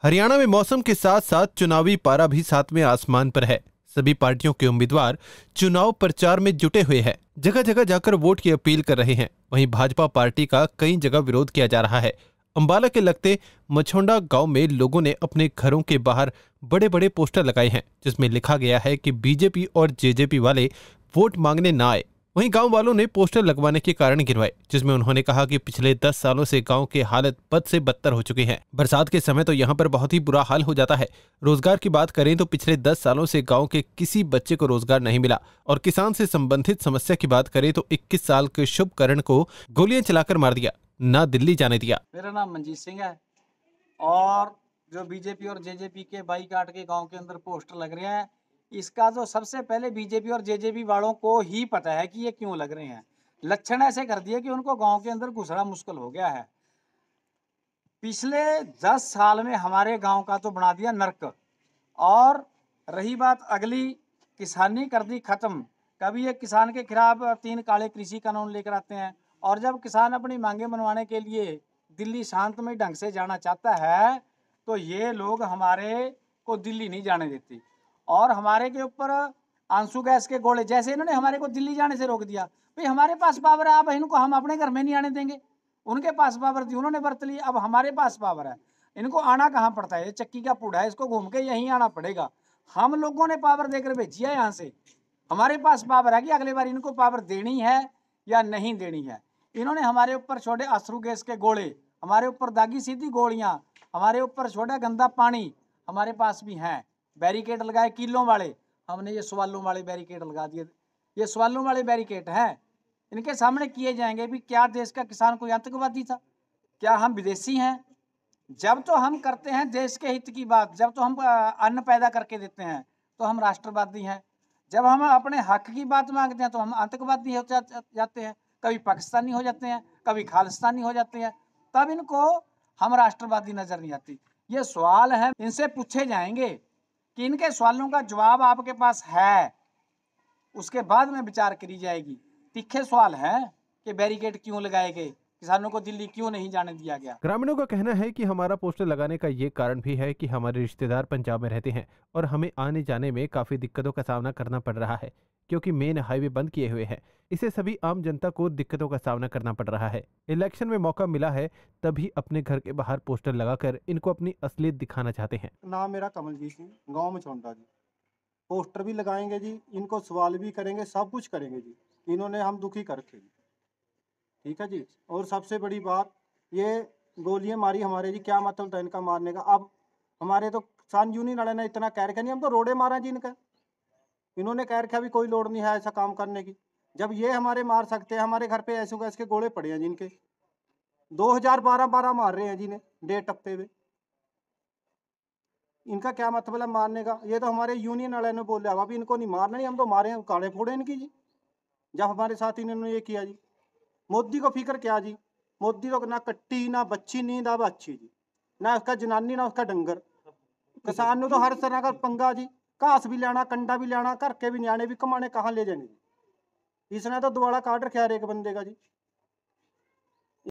हरियाणा में मौसम के साथ साथ चुनावी पारा भी सातवें आसमान पर है। सभी पार्टियों के उम्मीदवार चुनाव प्रचार में जुटे हुए हैं, जगह जगह जाकर वोट की अपील कर रहे हैं। वहीं भाजपा पार्टी का कई जगह विरोध किया जा रहा है। अंबाला के लगते मछोंडा गांव में लोगों ने अपने घरों के बाहर बड़े बड़े पोस्टर लगाए हैं, जिसमें लिखा गया है कि बीजेपी और जेजेपी वाले वोट मांगने ना आए। वहीं गांव वालों ने पोस्टर लगवाने के कारण गिनवाए, जिसमें उन्होंने कहा कि पिछले 10 सालों से गांव के हालत बद से बदतर हो चुकी है। बरसात के समय तो यहां पर बहुत ही बुरा हाल हो जाता है। रोजगार की बात करें तो पिछले 10 सालों से गांव के किसी बच्चे को रोजगार नहीं मिला। और किसान से संबंधित समस्या की बात करें तो 21 साल के शुभकरण को गोलियां चलाकर मार दिया, ना दिल्ली जाने दिया। मेरा नाम मंजीत सिंह है और जो बीजेपी और जेजेपी के बाईकाट के गांव के अंदर पोस्टर लग रहे हैं, इसका तो सबसे पहले बीजेपी और जेजेपी वालों को ही पता है कि ये क्यों लग रहे हैं। लक्षण ऐसे कर दिए कि उनको गांव के अंदर घुसना मुश्किल हो गया है। पिछले 10 साल में हमारे गांव का तो बना दिया नर्क। और रही बात अगली, किसानी कर दी खत्म। कभी एक किसान के खिलाफ 3 काले कृषि कानून लेकर आते हैं, और जब किसान अपनी मांगे मनवाने के लिए दिल्ली शांतमय ढंग से जाना चाहता है तो ये लोग हमारे को दिल्ली नहीं जाने देते। और हमारे के ऊपर आंसू गैस के गोले, जैसे इन्होंने हमारे को दिल्ली जाने से रोक दिया। भाई हमारे पास पावर है, आप इनको हम अपने घर में नहीं आने देंगे। उनके पास पावर थी, उन्होंने बरत ली, अब हमारे पास पावर है। इनको आना कहाँ पड़ता है, ये चक्की का पुड़ा है, इसको घूम के यहीं आना पड़ेगा। हम लोगों ने पावर देकर भेजी है यहाँ से। हमारे पास पावर है कि अगले बार इनको पावर देनी है या नहीं देनी है। इन्होंने हमारे ऊपर छोड़े अश्रु गैस के गोले, हमारे ऊपर दागी सीधी गोलियां, हमारे ऊपर छोड़ा गंदा पानी। हमारे पास भी हैं बैरिकेड लगाए किलों वाले, हमने ये सवालों वाले बैरिकेड लगा दिए। ये सवालों वाले बैरिकेड हैं, इनके सामने किए जाएंगे। भी क्या देश का किसान कोई आतंकवादी था? क्या हम विदेशी हैं? जब तो हम करते हैं देश के हित की बात, जब तो हम अन्न पैदा करके देते हैं तो हम राष्ट्रवादी हैं। जब हम अपने हक की बात मांगते हैं तो हम आतंकवादी हो जाते हैं। कभी पाकिस्तानी हो जाते हैं, कभी खालिस्तानी हो जाते हैं। तब इनको हम राष्ट्रवादी नजर नहीं आती। ये सवाल है, इनसे पूछे जाएंगे कि इनके सवालों का जवाब आपके पास है, उसके बाद में विचार करी जाएगी। तीखे सवाल है कि बैरिकेड क्यों लगाए गए, किसानों को दिल्ली क्यों नहीं जाने दिया गया। ग्रामीणों का कहना है कि हमारा पोस्टर लगाने का ये कारण भी है कि हमारे रिश्तेदार पंजाब में रहते हैं और हमें आने जाने में काफी दिक्कतों का सामना करना पड़ रहा है, क्योंकि मेन हाईवे बंद किए हुए हैं। इससे सभी आम जनता को दिक्कतों का सामना करना पड़ रहा है। इलेक्शन में मौका मिला है तभी अपने घर के बाहर पोस्टर लगाकर इनको अपनी असलियत दिखाना चाहते हैं। नाम मेरा कमलजीत सिंह, गांव मछोंडा जी। पोस्टर भी लगाएंगे जी, इनको सवाल भी करेंगे, सब कुछ करेंगे जी। इन्होंने हम दुखी कर रखे जी, ठीक है जी। और सबसे बड़ी बात, ये गोलियां मारी हमारे जी, क्या मतलब था इनका मारने का? अब हमारे तो सान यूनियन वाले ने इतना कह रखा नहीं, हम तो रोडे मारा जी इनका। इन्होंने कह रखा भी कोई लोड नहीं है ऐसा काम करने की। जब ये हमारे मार सकते हैं, हमारे घर पे ऐसे गैस के गोले पड़े हैं जिनके 2012 मार रहे हैं जी ने, डेट टप्पे पे। इनका क्या मतलब है मारने का? ये तो हमारे यूनियन वाले ने बोला, अभी इनको नहीं मारना, नहीं हम तो मारे हैं, काले फोड़े इनकी जी। जब हमारे साथ इन्होंने ये किया जी। मोदी को फिक्र क्या जी? मोदी तो ना कट्टी ना बच्ची नींद अब अच्छी जी, ना उसका जनानी ना उसका डंगर। किसान ने तो हर तरह का पंगा जी, घास भी लेना, कंडा भी लेना, घर के भी न्याणे भी कमाने, कहाँ ले जाएंगे जी? इसने तो दुआड़ा काट रखा है एक बंदे का जी।